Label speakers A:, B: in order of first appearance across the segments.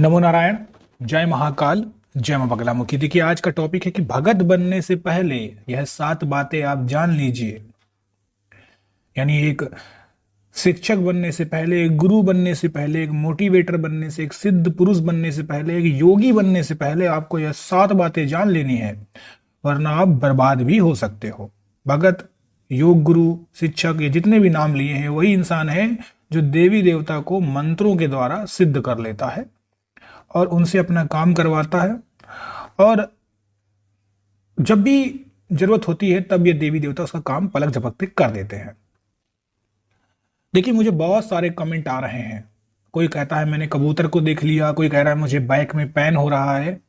A: नमो नारायण। जय महाकाल। जय मां बगलामुखी। देखिए, आज का टॉपिक है कि भगत बनने से पहले यह 7 बातें आप जान लीजिए। यानी एक शिक्षक बनने से पहले, एक गुरु बनने से पहले, एक मोटिवेटर बनने से, एक सिद्ध पुरुष बनने से पहले, एक योगी बनने से पहले आपको यह 7 बातें जान लेनी है, वरना आप बर्बाद भी हो सकते हो। भगत, योग गुरु, शिक्षक, ये जितने भी नाम लिए हैं वही इंसान है जो देवी देवता को मंत्रों के द्वारा सिद्ध कर लेता है और उनसे अपना काम करवाता है। और जब भी जरूरत होती है तब ये देवी देवता उसका काम पलक झपकते कर देते हैं। देखिए, मुझे बहुत सारे कमेंट आ रहे हैं। कोई कहता है मैंने कबूतर को देख लिया, कोई कह रहा है मुझे बैक में पेन हो रहा है,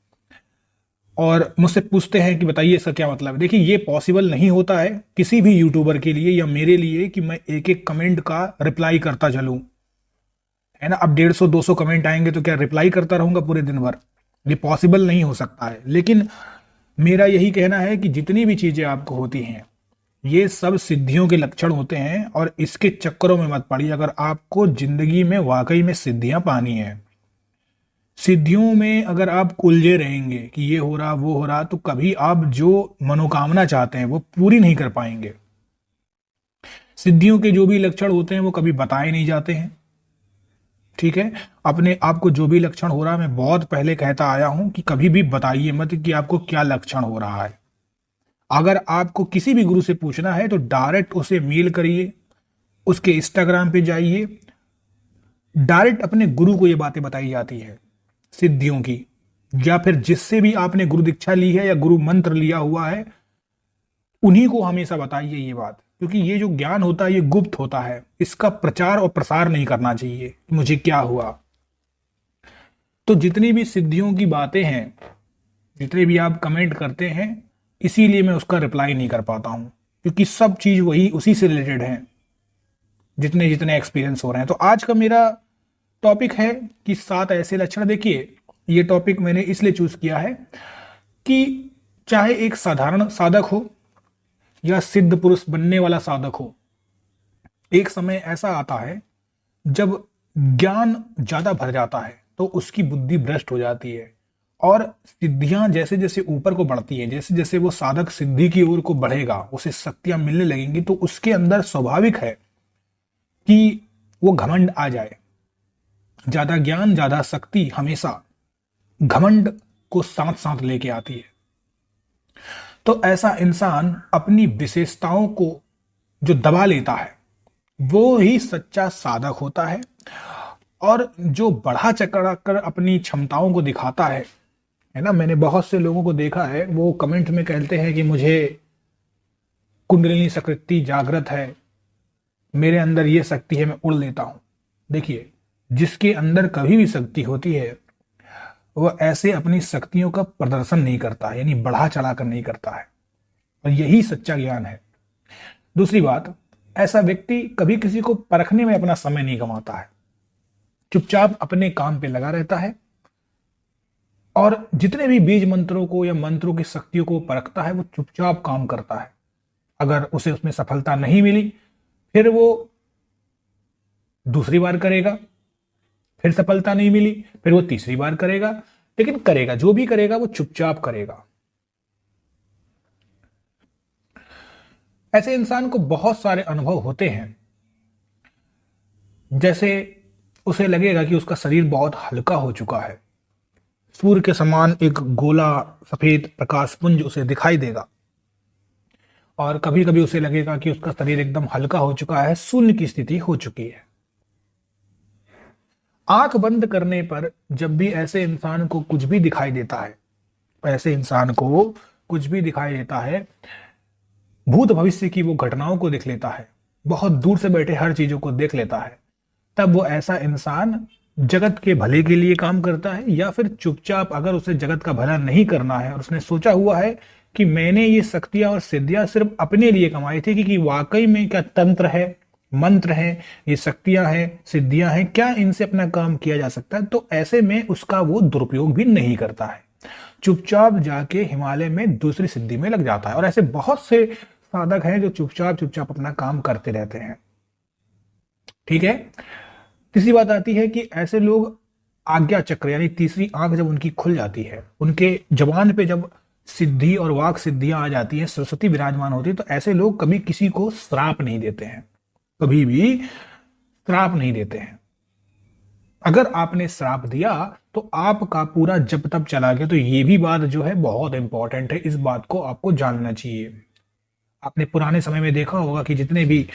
A: और मुझसे पूछते हैं कि बताइए इसका क्या मतलब है। देखिए, ये पॉसिबल नहीं होता है किसी भी यूट्यूबर के लिए या मेरे लिए कि मैं एक एक कमेंट का रिप्लाई करता चलूं, है ना। अब 150-200 कमेंट आएंगे तो क्या रिप्लाई करता रहूंगा पूरे दिन भर? ये पॉसिबल नहीं हो सकता है। लेकिन मेरा यही कहना है कि जितनी भी चीजें आपको होती हैं ये सब सिद्धियों के लक्षण होते हैं, और इसके चक्करों में मत पड़िए। अगर आपको जिंदगी में वाकई में सिद्धियां पानी है, सिद्धियों में अगर आप उलझे रहेंगे कि ये हो रहा वो हो रहा, तो कभी आप जो मनोकामना चाहते हैं वो पूरी नहीं कर पाएंगे। सिद्धियों के जो भी लक्षण होते हैं वो कभी बताए नहीं जाते हैं, ठीक है। अपने आप को जो भी लक्षण हो रहा है, मैं बहुत पहले कहता आया हूं कि कभी भी बताइए मत कि आपको क्या लक्षण हो रहा है। अगर आपको किसी भी गुरु से पूछना है तो डायरेक्ट उसे मेल करिए, उसके इंस्टाग्राम पे जाइए, डायरेक्ट अपने गुरु को ये बातें बताई जाती है सिद्धियों की। या फिर जिससे भी आपने गुरु दीक्षा ली है या गुरु मंत्र लिया हुआ है, उन्हीं को हमेशा बताइए ये बात, क्योंकि ये जो ज्ञान होता है ये गुप्त होता है। इसका प्रचार और प्रसार नहीं करना चाहिए कि मुझे क्या हुआ। तो जितनी भी सिद्धियों की बातें हैं, जितने भी आप कमेंट करते हैं, इसीलिए मैं उसका रिप्लाई नहीं कर पाता हूं, क्योंकि सब चीज वही उसी से रिलेटेड है, जितने जितने एक्सपीरियंस हो रहे हैं। तो आज का मेरा टॉपिक है कि 7 ऐसे लक्षण। देखिए, ये टॉपिक मैंने इसलिए चूज किया है कि चाहे एक साधारण साधक हो या सिद्ध पुरुष बनने वाला साधक हो, एक समय ऐसा आता है जब ज्ञान ज्यादा भर जाता है तो उसकी बुद्धि भ्रष्ट हो जाती है, और सिद्धियां जैसे जैसे ऊपर को बढ़ती है, जैसे जैसे वो साधक सिद्धि की ओर को बढ़ेगा, उसे शक्तियां मिलने लगेंगी, तो उसके अंदर स्वाभाविक है कि वो घमंड आ जाए। ज्यादा ज्ञान, ज्यादा शक्ति हमेशा घमंड को साथ साथ लेके आती है। तो ऐसा इंसान अपनी विशेषताओं को जो दबा लेता है वो ही सच्चा साधक होता है। और जो बढ़ा चढ़ा कर अपनी क्षमताओं को दिखाता है ना। मैंने बहुत से लोगों को देखा है, वो कमेंट में कहते हैं कि मुझे कुंडलिनी शक्ति जागृत है, मेरे अंदर ये शक्ति है, मैं उड़ लेता हूं। देखिए, जिसके अंदर कभी भी शक्ति होती है वह ऐसे अपनी शक्तियों का प्रदर्शन नहीं करता है, यानी बढ़ा चढ़ाकर नहीं करता है, और यही सच्चा ज्ञान है। दूसरी बात, ऐसा व्यक्ति कभी किसी को परखने में अपना समय नहीं गंवाता है, चुपचाप अपने काम पे लगा रहता है, और जितने भी बीज मंत्रों को या मंत्रों की शक्तियों को परखता है वो चुपचाप काम करता है। अगर उसे उसमें सफलता नहीं मिली फिर वो दूसरी बार करेगा, फिर सफलता नहीं मिली फिर वो तीसरी बार करेगा, लेकिन करेगा, जो भी करेगा वो चुपचाप करेगा। ऐसे इंसान को बहुत सारे अनुभव होते हैं, जैसे उसे लगेगा कि उसका शरीर बहुत हल्का हो चुका है, सूर्य के समान एक गोला सफेद प्रकाश पुंज उसे दिखाई देगा। और कभी कभी उसे लगेगा कि उसका शरीर एकदम हल्का हो चुका है, शून्य की स्थिति हो चुकी है। आंख बंद करने पर जब भी ऐसे इंसान को कुछ भी दिखाई देता है, ऐसे इंसान को कुछ भी दिखाई देता है, भूत भविष्य की वो घटनाओं को देख लेता है, बहुत दूर से बैठे हर चीजों को देख लेता है, तब वो ऐसा इंसान जगत के भले के लिए काम करता है। या फिर चुपचाप, अगर उसे जगत का भला नहीं करना है और उसने सोचा हुआ है कि मैंने ये शक्तियां और सिद्धियां सिर्फ अपने लिए कमाई थी, कि वाकई में क्या तंत्र है, मंत्र है, ये शक्तियां हैं, सिद्धियां हैं, क्या इनसे अपना काम किया जा सकता है, तो ऐसे में उसका वो दुरुपयोग भी नहीं करता है, चुपचाप जाके हिमालय में दूसरी सिद्धि में लग जाता है। और ऐसे बहुत से साधक हैं जो चुपचाप चुपचाप अपना काम करते रहते हैं, ठीक है। तीसरी बात आती है कि ऐसे लोग आज्ञा चक्र यानी तीसरी आंख जब उनकी खुल जाती है, उनके जबान पे जब सिद्धि और वाक सिद्धियां आ जाती है, सरस्वती विराजमान होती है, तो ऐसे लोग कभी किसी को श्राप नहीं देते हैं, कभी भी श्राप नहीं देते हैं। अगर आपने श्राप दिया तो आपका पूरा जब तब चला गया। तो ये भी बात जो है बहुत इंपॉर्टेंट है, इस बात को आपको जानना चाहिए। आपने पुराने समय में देखा होगा कि जितने भी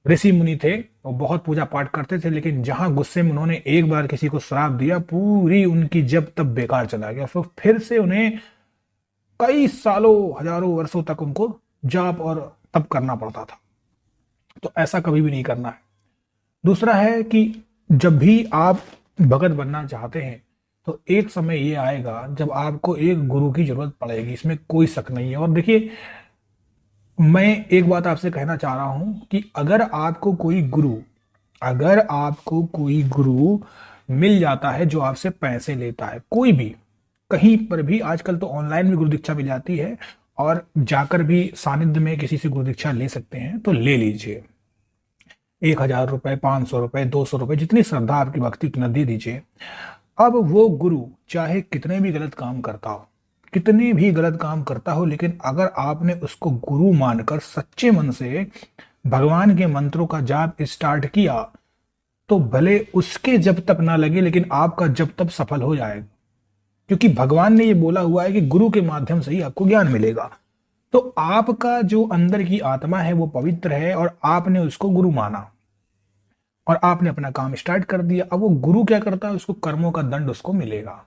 A: ऋषि मुनि थे वो बहुत पूजा पाठ करते थे, लेकिन जहां गुस्से में उन्होंने एक बार किसी को श्राप दिया, पूरी उनकी जब तब बेकार चला गया। फिर से उन्हें कई सालों हजारों वर्षों तक उनको जाप और तप करना पड़ता था। तो ऐसा कभी भी नहीं करना है। दूसरा है कि जब भी आप भगत बनना चाहते हैं तो एक समय ये आएगा जब आपको एक गुरु की जरूरत पड़ेगी, इसमें कोई शक नहीं है। और देखिए, मैं एक बात आपसे कहना चाह रहा हूं कि अगर आपको कोई गुरु मिल जाता है जो आपसे पैसे लेता है, कोई भी कहीं पर भी, आजकल तो ऑनलाइन भी गुरु दीक्षा मिल जाती है और जाकर भी सानिध्य में किसी से गुरु दीक्षा ले सकते हैं, तो ले लीजिए। 1,000 रुपए, 500 रुपए, 200 रुपए, जितनी श्रद्धा आपकी भक्ति उतना दे दीजिए। अब वो गुरु चाहे कितने भी गलत काम करता हो, कितने भी गलत काम करता हो, लेकिन अगर आपने उसको गुरु मानकर सच्चे मन से भगवान के मंत्रों का जाप स्टार्ट किया, तो भले उसके जब तक ना लगे लेकिन आपका जब तक सफल हो जाएगा। क्योंकि भगवान ने ये बोला हुआ है कि गुरु के माध्यम से ही आपको ज्ञान मिलेगा। तो आपका जो अंदर की आत्मा है वो पवित्र है और आपने उसको गुरु माना और आपने अपना काम स्टार्ट कर दिया। अब वो गुरु क्या करता है, उसको कर्मों का दंड उसको मिलेगा।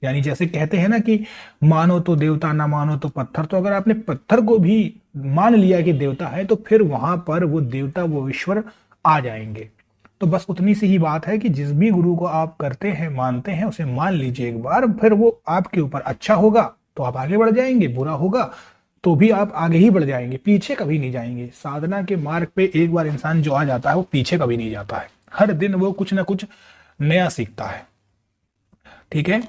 A: यानी जैसे कहते हैं ना कि मानो तो देवता, ना मानो तो पत्थर। तो अगर आपने पत्थर को भी मान लिया कि देवता है, तो फिर वहां पर वो देवता, वो ईश्वर आ जाएंगे। तो बस उतनी सी ही बात है कि जिस भी गुरु को आप करते हैं, मानते हैं, उसे मान लीजिए एक बार, फिर वो आपके ऊपर अच्छा होगा तो आप आगे बढ़ जाएंगे, बुरा होगा तो भी आप आगे ही बढ़ जाएंगे, पीछे कभी नहीं जाएंगे। साधना के मार्ग पे एक बार इंसान जो आ जाता है वो पीछे कभी नहीं जाता है, हर दिन वो कुछ ना कुछ नया सीखता है। ठीक है।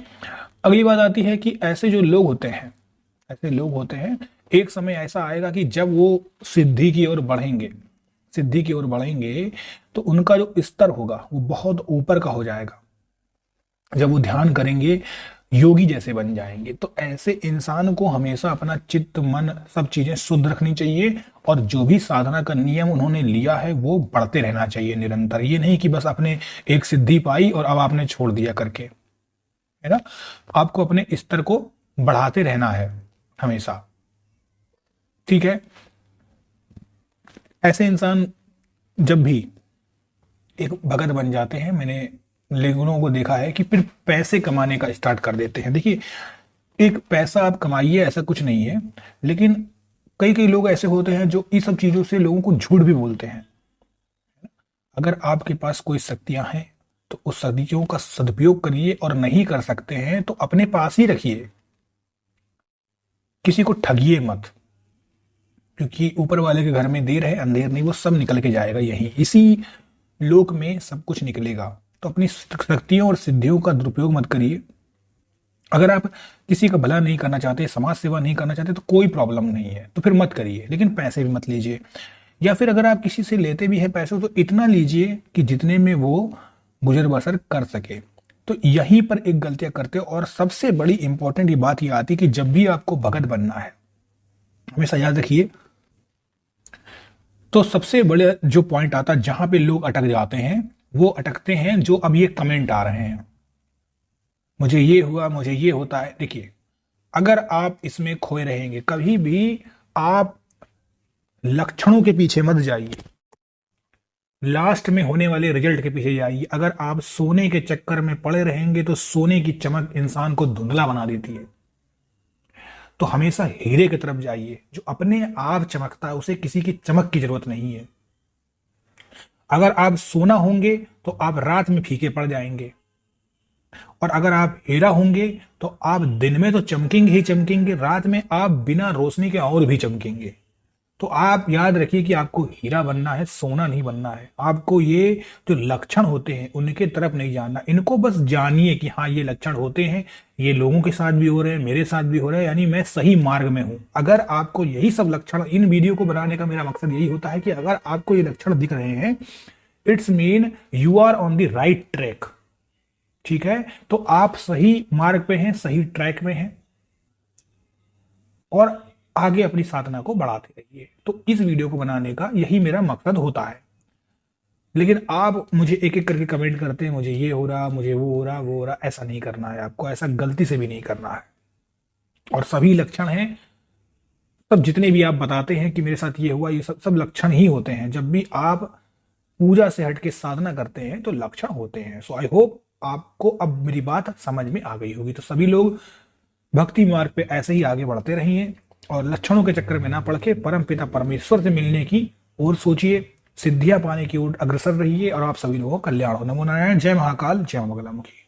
A: अगली बात आती है कि ऐसे लोग होते हैं, एक समय ऐसा आएगा कि जब वो सिद्धि की ओर बढ़ेंगे तो उनका जो स्तर होगा वो बहुत ऊपर का हो जाएगा। जब वो ध्यान करेंगे, योगी जैसे बन जाएंगे। तो ऐसे इंसान को हमेशा अपना चित्त, मन, सब चीजें शुद्ध रखनी चाहिए और जो भी साधना का नियम उन्होंने लिया है वो बढ़ते रहना चाहिए निरंतर। ये नहीं कि बस आपने एक सिद्धि पाई और अब आपने छोड़ दिया करके, है ना। आपको अपने स्तर को बढ़ाते रहना है हमेशा। ठीक है। ऐसे इंसान जब भी एक भगत बन जाते हैं, मैंने लेकिनों को देखा है कि फिर पैसे कमाने का स्टार्ट कर देते हैं। देखिए, एक पैसा आप कमाइए ऐसा कुछ नहीं है, लेकिन कई कई लोग ऐसे होते हैं जो इस सब चीजों से लोगों को झूठ भी बोलते हैं। अगर आपके पास कोई शक्तियां हैं तो उस शक्तियों का सदुपयोग करिए, और नहीं कर सकते हैं तो अपने पास ही रखिए, किसी को ठगिए मत। क्योंकि ऊपर वाले के घर में देर है अंधेर नहीं, वो सब निकल के जाएगा, यही इसी लोक में सब कुछ निकलेगा। तो अपनी शक्तियों और सिद्धियों का दुरुपयोग मत करिए। अगर आप किसी का भला नहीं करना चाहते, समाज सेवा नहीं करना चाहते, तो कोई प्रॉब्लम नहीं है, तो फिर मत करिए, लेकिन पैसे भी मत लीजिए। या फिर अगर आप किसी से लेते भी हैं पैसे, तो इतना लीजिए कि जितने में वो गुजर बसर कर सके। तो यहीं पर एक गलतियां करते हो। और सबसे बड़ी इंपॉर्टेंट ये बात ये आती है कि जब भी आपको भगत बनना है, हमेशा याद रखिए, तो सबसे बड़े जो पॉइंट आता है जहां पे लोग अटक जाते हैं, वो अटकते हैं जो अब ये कमेंट आ रहे हैं, मुझे ये हुआ, मुझे ये होता है। देखिए, अगर आप इसमें खोए रहेंगे, कभी भी आप लक्षणों के पीछे मत जाइए, लास्ट में होने वाले रिजल्ट के पीछे जाइए। अगर आप सोने के चक्कर में पड़े रहेंगे तो सोने की चमक इंसान को धुंधला बना देती है। तो हमेशा हीरे की तरफ जाइए, जो अपने आप चमकता है, उसे किसी की चमक की जरूरत नहीं है। अगर आप सोना होंगे तो आप रात में फीके पड़ जाएंगे, और अगर आप हीरा होंगे तो आप दिन में तो चमकेंगे ही चमकेंगे, रात में आप बिना रोशनी के और भी चमकेंगे। तो आप याद रखिए कि आपको हीरा बनना है, सोना नहीं बनना है। आपको ये जो लक्षण होते हैं उनके तरफ नहीं जाना, इनको बस जानिए कि हाँ ये लक्षण होते हैं, ये लोगों के साथ भी हो रहे हैं, मेरे साथ भी हो रहे हैं, यानी मैं सही मार्ग में हूं। अगर आपको यही सब लक्षण, इन वीडियो को बनाने का मेरा मकसद यही होता है कि अगर आपको ये लक्षण दिख रहे हैं, it's mean you are on the right track. ठीक है, तो आप सही मार्ग पे हैं, सही ट्रैक में हैं और आगे अपनी साधना को बढ़ाते रहिए। तो इस वीडियो को बनाने का यही मेरा मकसद होता है। लेकिन आप मुझे एक एक करके कमेंट करते हैं, मुझे ये हो रहा, मुझे वो हो रहा, वो हो रहा। ऐसा नहीं करना है आपको, ऐसा गलती से भी नहीं करना है। और सभी लक्षण हैं, सब जितने भी आप बताते हैं कि मेरे साथ ये हुआ, ये सब सब लक्षण ही होते हैं। जब भी आप पूजा से हट के साधना करते हैं तो लक्षण होते हैं। सो आई होप आपको अब मेरी बात समझ में आ गई होगी। तो सभी लोग भक्ति मार्ग पे ऐसे ही आगे बढ़ते रहिए और लक्षणों के चक्कर में ना पड़ के परम पिता परमेश्वर से मिलने की ओर सोचिए, सिद्धियां पाने की ओर अग्रसर रहिए और आप सभी लोगों का कल्याण हो। नमो नारायण। जय महाकाल, जय मंगलामुखी।